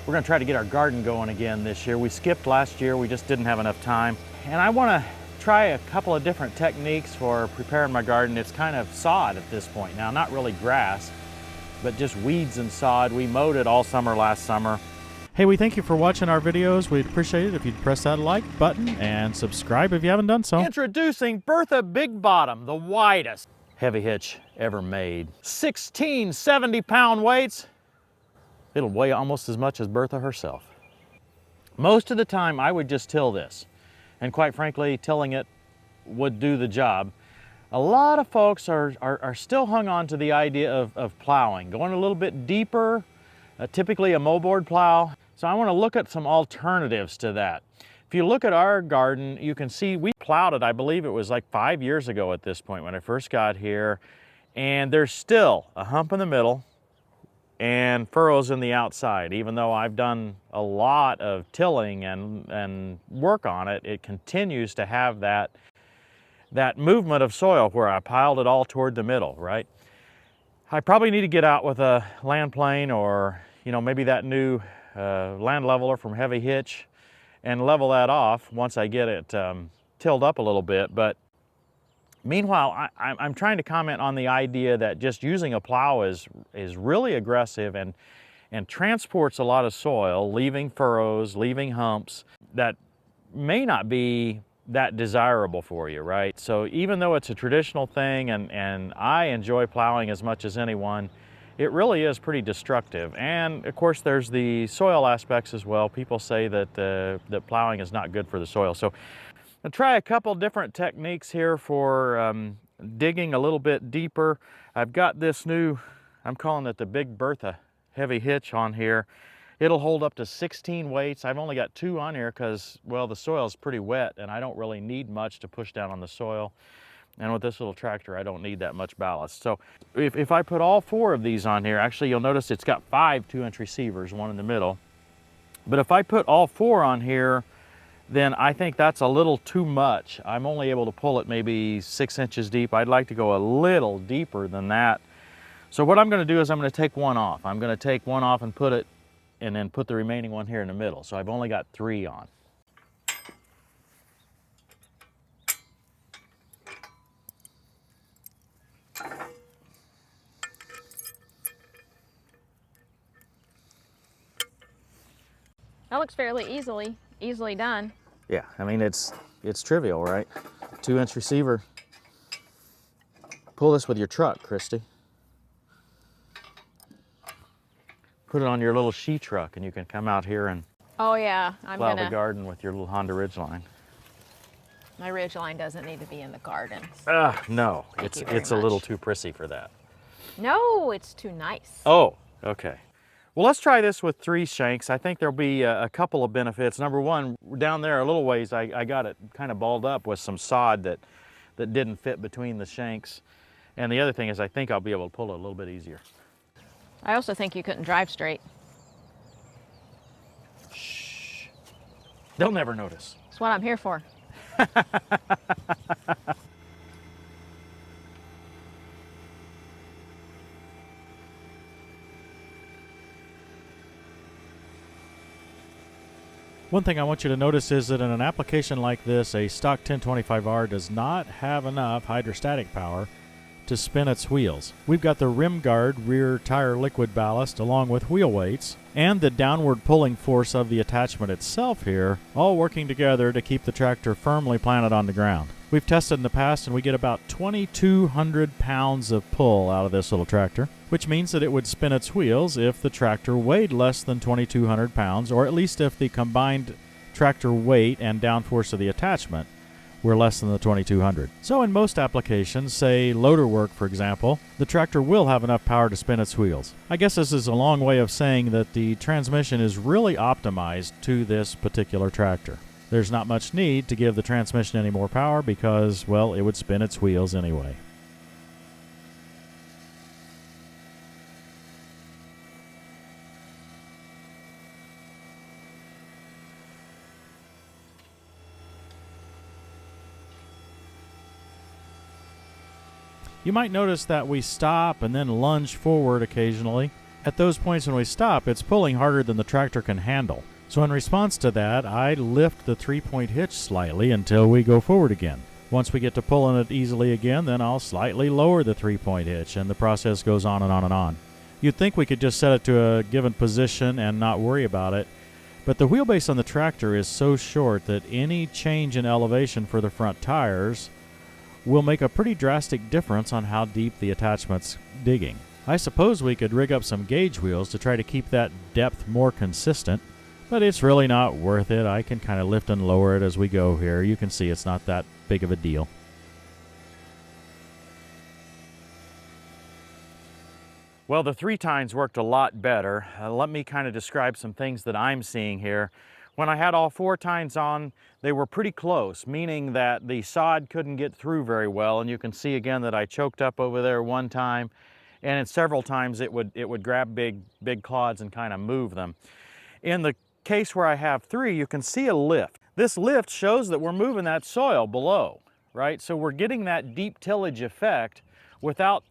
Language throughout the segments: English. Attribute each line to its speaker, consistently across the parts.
Speaker 1: We're gonna try to get our garden going again this year. We skipped last year, we just didn't have enough time. And I wanna try a couple of different techniques for preparing my garden. It's kind of sod at this point now, not really grass, but just weeds and sod. We mowed it all summer last summer.
Speaker 2: Hey, we thank you for watching our videos. We'd appreciate it if you'd press that like button and subscribe if you haven't done so.
Speaker 1: Introducing Bertha Big Bottom, the widest heavy hitch ever made. 16 70-pound weights. It'll weigh almost as much as Bertha herself. Most of the time I would just till this, and quite frankly, tilling it would do the job. A lot of folks are still hung on to the idea of plowing, going a little bit deeper, typically a moldboard plow. So I want to look at some alternatives to that. If you look at our garden, you can see we plowed it, I believe it was like 5 years ago at this point when I first got here, and there's still a hump in the middle and furrows in the outside. Even though I've done a lot of tilling and work on it, it continues to have that movement of soil where I piled it all toward the middle, right? I probably need to get out with a land plane or, you know, maybe that new land leveler from Heavy Hitch and level that off once I get it tilled up a little bit. But meanwhile, I'm trying to comment on the idea that just using a plow is really aggressive and transports a lot of soil, leaving furrows, leaving humps that may not be that desirable for you, right? So even though it's a traditional thing and I enjoy plowing as much as anyone, it really is pretty destructive. And of course there's the soil aspects as well. People say that that plowing is not good for the soil. So I'll try a couple different techniques here for digging a little bit deeper. I've got this new, I'm calling it the Big Bertha heavy hitch on here. It'll hold up to 16 weights. I've only got 2 on here because, well, the soil is pretty wet and I don't really need much to push down on the soil. And with this little tractor, I don't need that much ballast. So if I put all 4 of these on here, actually you'll notice it's got 5 2-inch receivers, one in the middle. But if I put all 4 on here, then I think that's a little too much. I'm only able to pull it maybe 6 inches deep. I'd like to go a little deeper than that. So what I'm gonna do is I'm gonna take one off. I'm gonna take one off and put it, and then put the remaining one here in the middle. So I've only got 3 on.
Speaker 3: That looks fairly easily done.
Speaker 1: Yeah, I mean, it's trivial, right? 2-inch receiver. Pull this with your truck, Christy. Put it on your little she truck and you can come out here and
Speaker 3: Oh yeah,
Speaker 1: plow the garden with your little Honda Ridgeline.
Speaker 3: My Ridgeline doesn't need to be in the garden.
Speaker 1: No,
Speaker 3: Thank you
Speaker 1: it's
Speaker 3: very
Speaker 1: a little
Speaker 3: much.
Speaker 1: too prissy for that.
Speaker 3: No, it's too nice.
Speaker 1: Oh, okay. Well, let's try this with 3 shanks. I think there'll be a couple of benefits. Number one, down there a little ways, I got it kind of balled up with some sod that didn't fit between the shanks. And the other thing is I think I'll be able to pull it a little bit easier.
Speaker 3: I also think you couldn't drive straight.
Speaker 1: Shh. They'll never notice.
Speaker 3: That's what I'm here for.
Speaker 2: One thing I want you to notice is that in an application like this, a stock 1025R does not have enough hydrostatic power to spin its wheels. We've got the rim guard rear tire liquid ballast along with wheel weights and the downward pulling force of the attachment itself here, all working together to keep the tractor firmly planted on the ground. We've tested in the past and we get about 2,200 pounds of pull out of this little tractor, which means that it would spin its wheels if the tractor weighed less than 2,200 pounds, or at least if the combined tractor weight and downforce of the attachment were less than the 2,200. So in most applications, say loader work for example, the tractor will have enough power to spin its wheels. I guess this is a long way of saying that the transmission is really optimized to this particular tractor. There's not much need to give the transmission any more power because, well, it would spin its wheels anyway. You might notice that we stop and then lunge forward occasionally. At those points when we stop, it's pulling harder than the tractor can handle. So in response to that, I lift the 3-point hitch slightly until we go forward again. Once we get to pulling it easily again, then I'll slightly lower the 3-point hitch, and the process goes on and on and on. You'd think we could just set it to a given position and not worry about it, but the wheelbase on the tractor is so short that any change in elevation for the front tires will make a pretty drastic difference on how deep the attachment's digging. I suppose we could rig up some gauge wheels to try to keep that depth more consistent, but it's really not worth it. I can kind of lift and lower it as we go here. You can see it's not that big of a deal.
Speaker 1: Well, the 3 tines worked a lot better. Let me kind of describe some things that I'm seeing here. When I had all 4 tines on, they were pretty close, meaning that the sod couldn't get through very well. And you can see again that I choked up over there one time, and in several times it would grab big clods and kind of move them. In the case where I have 3, you can see a lift. This lift shows that we're moving that soil below, right? So we're getting that deep tillage effect without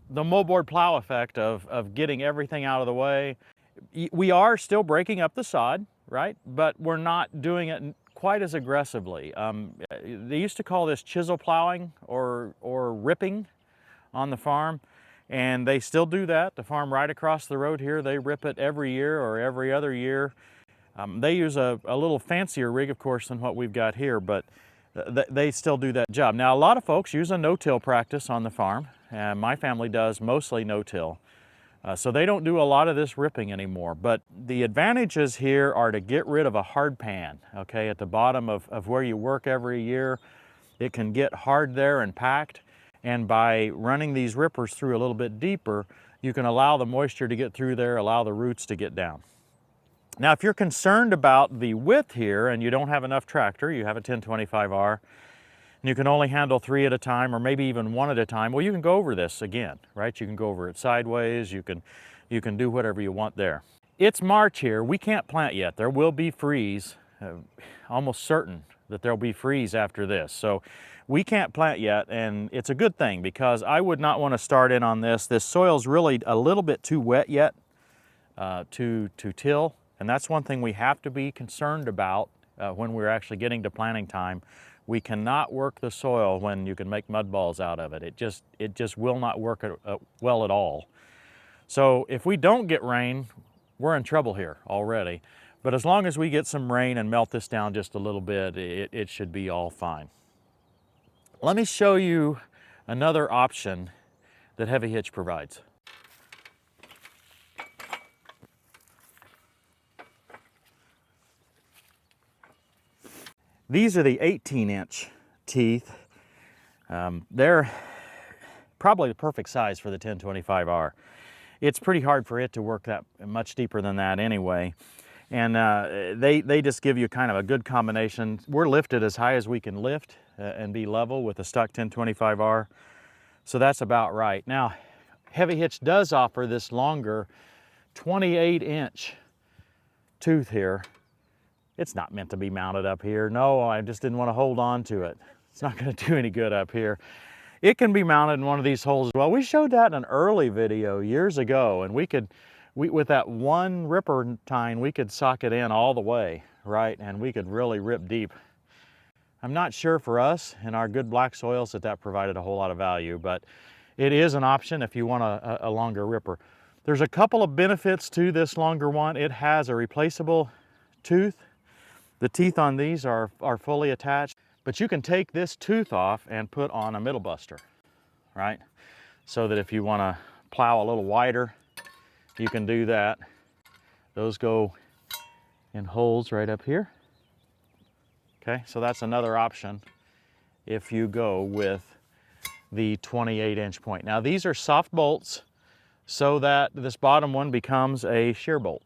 Speaker 1: the moldboard plow effect of getting everything out of the way. We are still breaking up the sod, right? But we're not doing it quite as aggressively. They used to call this chisel plowing or ripping on the farm, and they still do that. The farm right across the road here, they rip it every year or every other year. They use a little fancier rig, of course, than what we've got here, but they still do that job. Now, a lot of folks use a no-till practice on the farm, and my family does mostly no-till. So they don't do a lot of this ripping anymore, but the advantages here are to get rid of a hard pan, okay? At the bottom of where you work every year, it can get hard there and packed, and by running these rippers through a little bit deeper, you can allow the moisture to get through there, allow the roots to get down. Now, if you're concerned about the width here and you don't have enough tractor, you have a 1025R, and you can only handle 3 at a time or maybe even 1 at a time, well, you can go over this again, right? You can go over it sideways, you can do whatever you want there. It's March here, we can't plant yet. There will be freeze, almost certain that there'll be freeze after this. So we can't plant yet, and it's a good thing because I would not want to start in on this. This soil's really a little bit too wet yet to till. And that's one thing we have to be concerned about when we're actually getting to planting time. We cannot work the soil when you can make mud balls out of it. It just will not work well at all. So if we don't get rain, we're in trouble here already. But as long as we get some rain and melt this down just a little bit, it should be all fine. Let me show you another option that Heavy Hitch provides. These are the 18-inch teeth. They're probably the perfect size for the 1025R. It's pretty hard for it to work that much deeper than that anyway. And they just give you kind of a good combination. We're lifted as high as we can lift and be level with a stock 1025R. So that's about right. Now, Heavy Hitch does offer this longer 28-inch tooth here. It's not meant to be mounted up here. No, I just didn't want to hold on to it. It's not going to do any good up here. It can be mounted in one of these holes as well. We showed that in an early video years ago, and with that one ripper tine, we could sock it in all the way, right? And we could really rip deep. I'm not sure for us in our good black soils that provided a whole lot of value, but it is an option if you want a longer ripper. There's a couple of benefits to this longer one. It has a replaceable tooth. The teeth on these are fully attached, but you can take this tooth off and put on a middle buster, right? So that if you want to plow a little wider, you can do that. Those go in holes right up here. Okay, so that's another option if you go with the 28-inch point. Now these are soft bolts so that this bottom one becomes a shear bolt.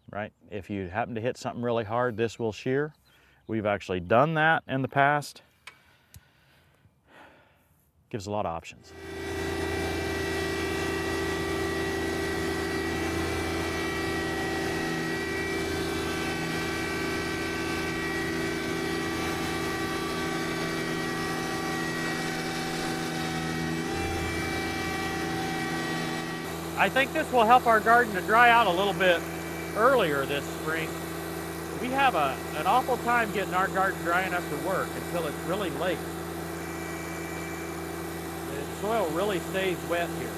Speaker 1: Right? If you happen to hit something really hard, this will shear. We've actually done that in the past. Gives a lot of options. I think this will help our garden to dry out a little bit earlier this spring. We have an awful time getting our garden dry enough to work until it's really late. The soil really stays wet here.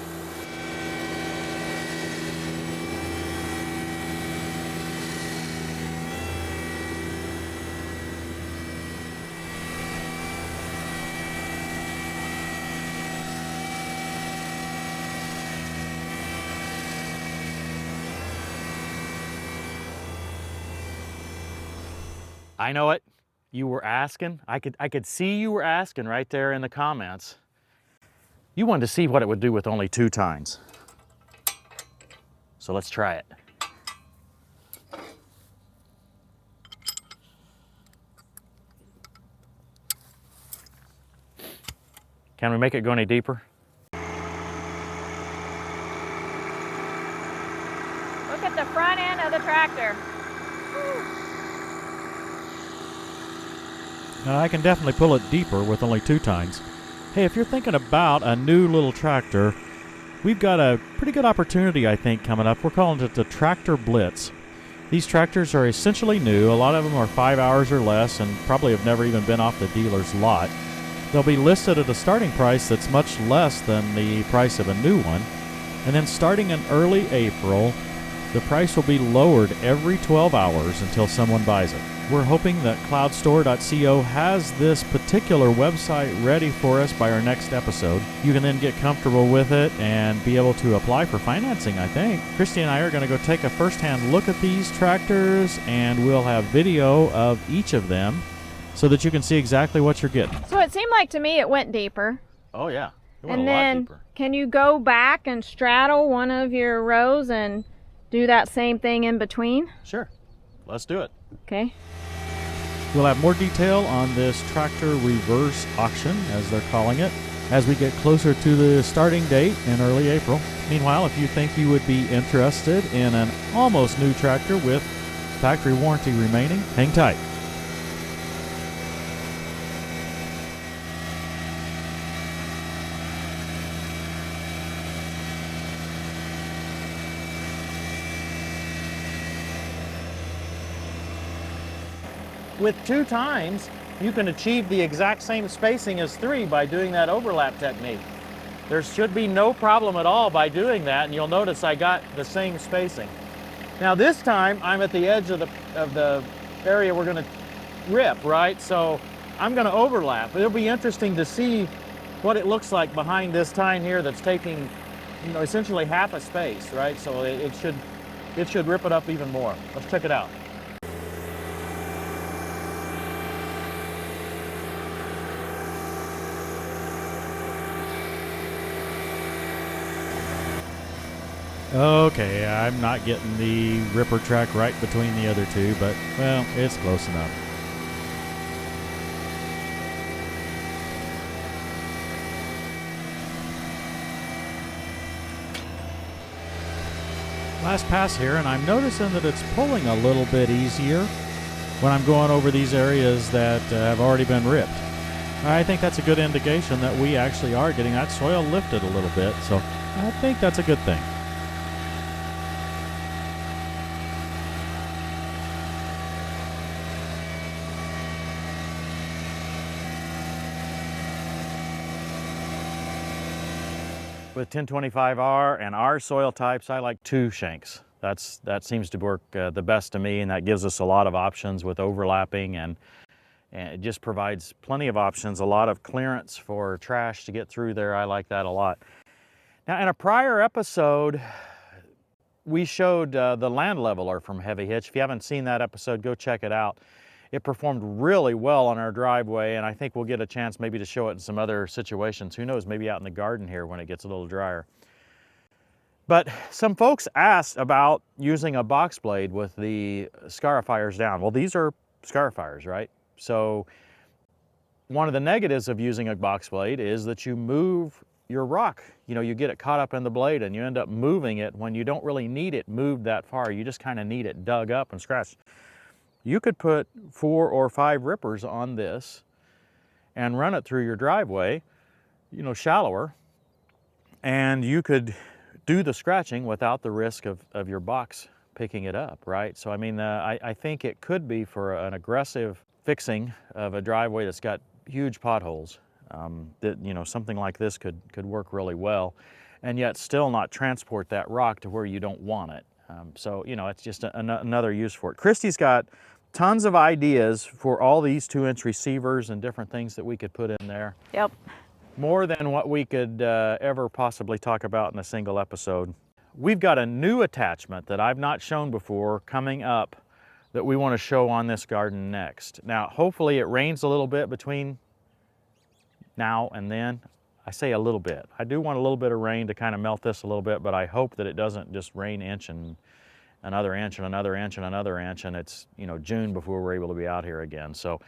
Speaker 1: I know it. You were asking. I could see you were asking right there in the comments. You wanted to see what it would do with only 2 tines. So let's try it. Can we make it go any deeper?
Speaker 3: Look at the front end of the tractor.
Speaker 2: I can definitely pull it deeper with only 2 tines. Hey, if you're thinking about a new little tractor, we've got a pretty good opportunity, I think, coming up. We're calling it the Tractor Blitz. These tractors are essentially new. A lot of them are 5 hours or less and probably have never even been off the dealer's lot. They'll be listed at a starting price that's much less than the price of a new one. And then starting in early April, the price will be lowered every 12 hours until someone buys it. We're hoping that cloudstore.co has this particular website ready for us by our next episode. You can then get comfortable with it and be able to apply for financing, I think. Christy and I are going to go take a first-hand look at these tractors, and we'll have video of each of them so that you can see exactly what you're getting.
Speaker 3: So it seemed like to me it went deeper.
Speaker 1: Oh yeah, it went
Speaker 3: And
Speaker 1: a lot
Speaker 3: then
Speaker 1: deeper.
Speaker 3: can you go back and straddle one of your rows and do that same thing in between?
Speaker 1: Sure, let's do it.
Speaker 3: Okay.
Speaker 2: We'll have more detail on this tractor reverse auction, as they're calling it, as we get closer to the starting date in early April. Meanwhile, if you think you would be interested in an almost new tractor with factory warranty remaining, hang tight.
Speaker 1: With 2 tines, you can achieve the exact same spacing as 3 by doing that overlap technique. There should be no problem at all by doing that, and you'll notice I got the same spacing. Now this time, I'm at the edge of the area we're gonna rip, right? So I'm gonna overlap. It'll be interesting to see what it looks like behind this tine here that's taking, you know, essentially half a space, right? So it should rip it up even more. Let's check it out.
Speaker 2: Okay, I'm not getting the ripper track right between the other two, but, well, it's close enough. Last pass here, and I'm noticing that it's pulling a little bit easier when I'm going over these areas that have already been ripped. I think that's a good indication that we actually are getting that soil lifted a little bit, so I think that's a good thing.
Speaker 1: With 1025R and our soil types, I like 2 shanks. That seems to work the best to me, and that gives us a lot of options with overlapping, and it just provides plenty of options, a lot of clearance for trash to get through there. I like that a lot. Now, in a prior episode, we showed the land leveler from Heavy Hitch. If you haven't seen that episode, go check it out. It performed really well on our driveway, and I think we'll get a chance maybe to show it in some other situations. Who knows, maybe out in the garden here when it gets a little drier. But some folks asked about using a box blade with the scarifiers down. Well, these are scarifiers, right? So one of the negatives of using a box blade is that you move your rock. You know, you get it caught up in the blade and you end up moving it when you don't really need it moved that far. You just kind of need it dug up and scratched. You could put 4 or 5 rippers on this and run it through your driveway, you know, shallower, and you could do the scratching without the risk of your box picking it up, right? So I mean, I think it could be for an aggressive fixing of a driveway that's got huge potholes, that, you know, something like this could work really well, and yet still not transport that rock to where you don't want it. So, you know, it's just another use for it. Christy's got tons of ideas for all these 2-inch receivers and different things that we could put in there.
Speaker 3: Yep.
Speaker 1: More than what we could ever possibly talk about in a single episode. We've got a new attachment that I've not shown before coming up that we want to show on this garden next. Now, hopefully it rains a little bit between now and then. I say a little bit. I do want a little bit of rain to kind of melt this a little bit, but I hope that it doesn't just rain inch and another inch and another inch and another inch, and it's, you know, June before we're able to be out here again. So,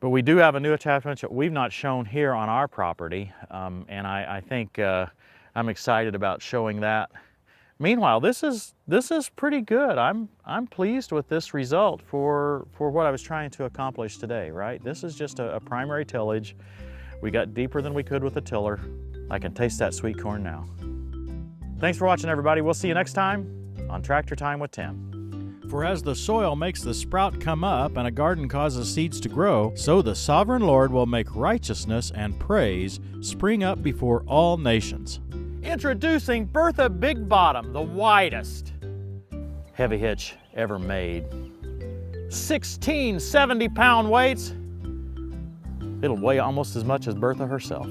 Speaker 1: but we do have a new attachment that we've not shown here on our property, and I think I'm excited about showing that. Meanwhile, this is pretty good. I'm pleased with this result for what I was trying to accomplish today, right? This is just a primary tillage. We got deeper than we could with the tiller. I can taste that sweet corn now. Thanks for watching, everybody. We'll see you next time on Tractor Time with Tim.
Speaker 2: For as the soil makes the sprout come up and a garden causes seeds to grow, so the sovereign Lord will make righteousness and praise spring up before all nations.
Speaker 1: Introducing Bertha Big Bottom, the widest heavy hitch ever made. 16 70-pound weights. It'll weigh almost as much as Bertha herself.